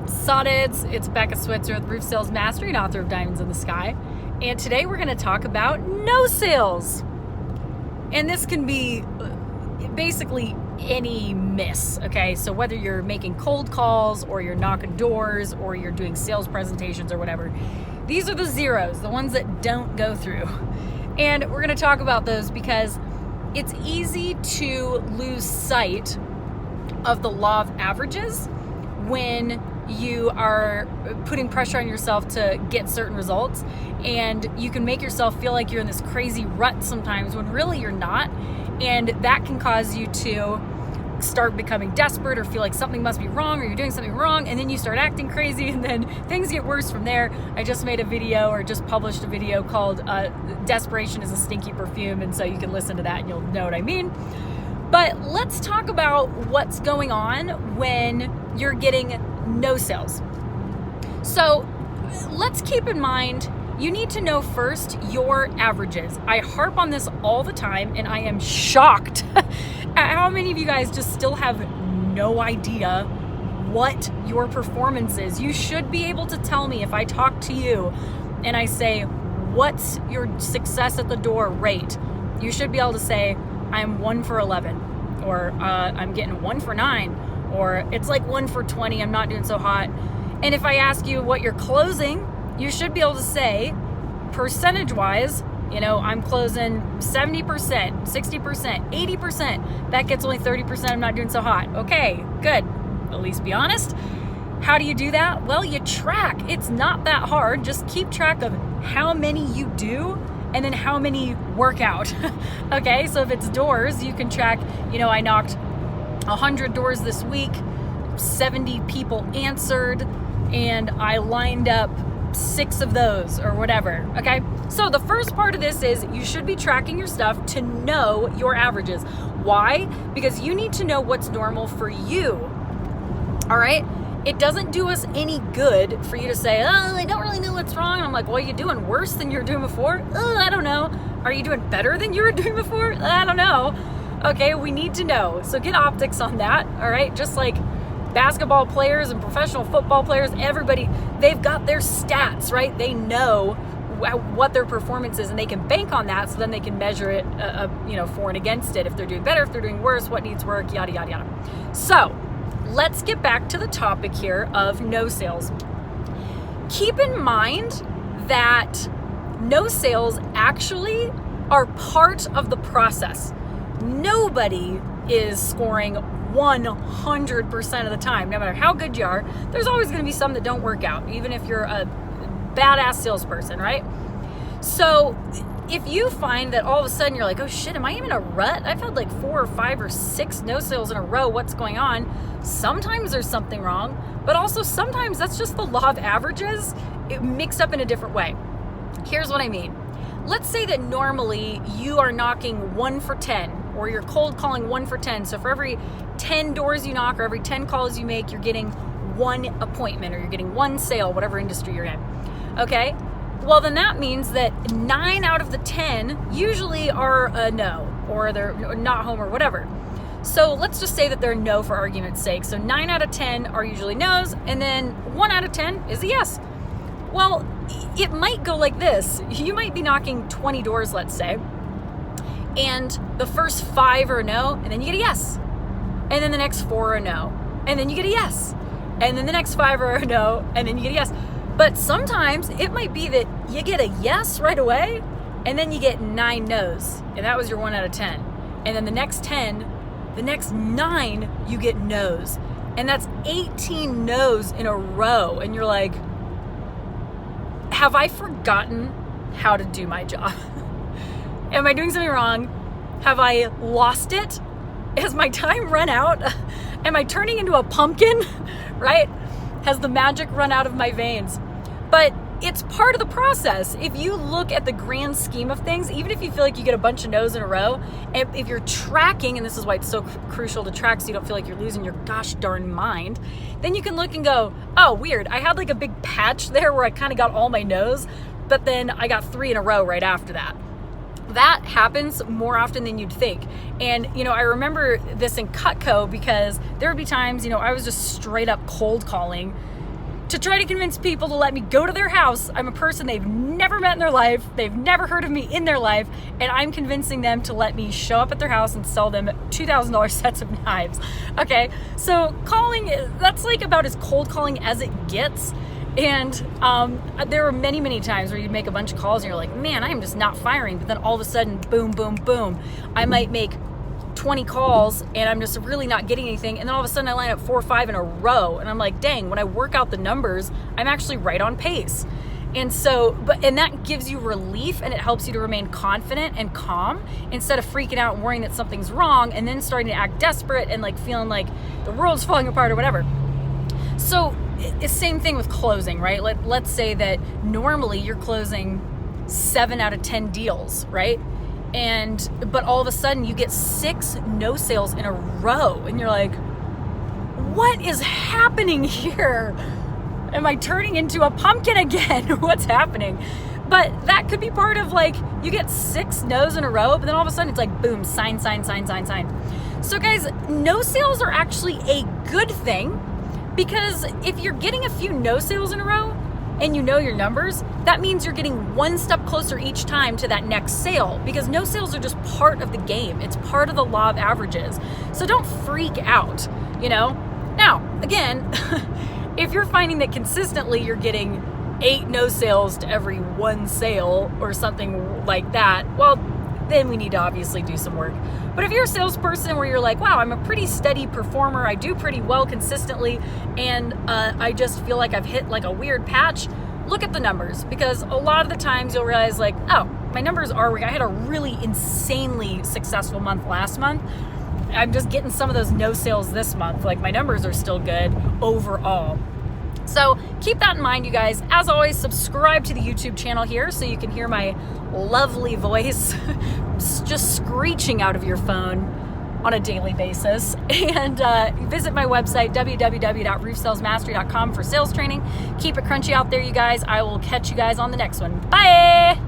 Sonnets, it's Becca Switzer with Roof Sales Mastery and author of Diamonds in the Sky. And today we're going to talk about no sales. And this can be basically any miss, okay? So whether you're making cold calls or you're knocking doors or you're doing sales presentations or whatever, these are the zeros, the ones that don't go through. And we're going to talk about those because it's easy to lose sight of the law of averages when you are putting pressure on yourself to get certain results, and you can make yourself feel like you're in this crazy rut sometimes when really you're not, and that can cause you to start becoming desperate or feel like something must be wrong or you're doing something wrong, and then you start acting crazy, and then things get worse from there. I just made a video or just published a video called Desperation is a Stinky Perfume, and so you can listen to that and you'll know what I mean. But let's talk about what's going on when you're getting no sales. So let's keep in mind, you need to know first your averages. I harp on this all the time, and I am shocked at how many of you guys just still have no idea what your performance is. You should be able to tell me if I talk to you and I say, what's your success at the door rate? You should be able to say, I'm 1 for 11, or I'm getting 1 for 9, or it's like 1 for 20, I'm not doing so hot. And if I ask you what you're closing, you should be able to say, percentage-wise, I'm closing 70%, 60%, 80%. That gets only 30%, I'm not doing so hot. Okay, good. At least be honest. How do you do that? Well, you track. It's not that hard. Just keep track of how many you do and then how many work out. Okay, so if it's doors, you can track, I knocked 100 doors this week, 70 people answered, and I lined up 6 of those or whatever, okay? So the first part of this is you should be tracking your stuff to know your averages. Why? Because you need to know what's normal for you, all right? It doesn't do us any good for you to say, I don't really know what's wrong. I'm like, well, are you doing worse than you were doing before? I don't know. Are you doing better than you were doing before? I don't know. Okay, we need to know. So get optics on that, all right? Just like basketball players and professional football players, everybody, they've got their stats, right? They know what their performance is, and they can bank on that, so then they can measure it, for and against it. If they're doing better, if they're doing worse, what needs work, yada, yada, yada. So let's get back to the topic here of no sales. Keep in mind that no sales actually are part of the process. Nobody is scoring 100% of the time. No matter how good you are, there's always going to be some that don't work out, even if you're a badass salesperson, right? So if you find that all of a sudden you're like, oh shit, am I even in a rut? I've had like 4 or 5 or 6 no sales in a row. What's going on? Sometimes there's something wrong, but also sometimes that's just the law of averages mixed up in a different way. Here's what I mean. Let's say that normally you are knocking 1 for 10, or you're cold calling 1 for 10. So for every 10 doors you knock or every 10 calls you make, you're getting 1 appointment, or you're getting 1 sale, whatever industry you're in. Okay? Well, then that means that 9 out of the 10 usually are a no, or they're not home or whatever. So let's just say that they're no for argument's sake. So 9 out of 10 are usually no's, and then 1 out of 10 is a yes. Well, it might go like this. You might be knocking 20 doors, let's say, and the first 5 are a no, and then you get a yes. And then the next 4 are a no, and then you get a yes. And then the next 5 are a no, and then you get a yes. But sometimes it might be that you get a yes right away, and then you get 9 no's, and that was your 1 out of 10. And then the next 9, you get no's. And that's 18 no's in a row. And you're like, have I forgotten how to do my job? Am I doing something wrong? Have I lost it? Has my time run out? Am I turning into a pumpkin? Right? Has the magic run out of my veins? But it's part of the process. If you look at the grand scheme of things, even if you feel like you get a bunch of no's in a row, and if you're tracking, and this is why it's so crucial to track so you don't feel like you're losing your gosh darn mind, then you can look and go, oh, weird. I had like a big patch there where I kind of got all my no's, but then I got 3 in a row right after that. That happens more often than you'd think. And, I remember this in Cutco because there would be times, I was just straight up cold calling to try to convince people to let me go to their house. I'm a person they've never met in their life. They've never heard of me in their life. And I'm convincing them to let me show up at their house and sell them $2,000 sets of knives. Okay, so calling, that's like about as cold calling as it gets. And there were many, many times where you'd make a bunch of calls and you're like, man, I am just not firing. But then all of a sudden, boom, boom, boom. I might make 20 calls and I'm just really not getting anything. And then all of a sudden I line up 4 or 5 in a row. And I'm like, dang, when I work out the numbers, I'm actually right on pace. And so, and that gives you relief, and it helps you to remain confident and calm instead of freaking out and worrying that something's wrong and then starting to act desperate and like feeling like the world's falling apart or whatever. So it's the same thing with closing, right? Let's say that normally you're closing 7 out of 10 deals, right? But all of a sudden you get 6 no sales in a row and you're like, what is happening here? Am I turning into a pumpkin again? What's happening? But that could be part of, like, you get 6 no's in a row, but then all of a sudden it's like, boom, sign. So guys, no sales are actually a good thing, because if you're getting a few no sales in a row and you know your numbers, that means you're getting 1 step closer each time to that next sale, because no sales are just part of the game. It's part of the law of averages. So don't freak out, you know? Now, again, if you're finding that consistently you're getting 8 no sales to every 1 sale or something like that, well, then we need to obviously do some work. But if you're a salesperson where you're like, wow, I'm a pretty steady performer, I do pretty well consistently, and I just feel like I've hit like a weird patch, look at the numbers, because a lot of the times you'll realize like, oh, my numbers are working. I had a really insanely successful month last month. I'm just getting some of those no sales this month. Like, my numbers are still good overall. So keep that in mind, you guys. As always, subscribe to the YouTube channel here so you can hear my lovely voice just screeching out of your phone on a daily basis. And visit my website, www.roofsalesmastery.com, for sales training. Keep it crunchy out there, you guys. I will catch you guys on the next one. Bye!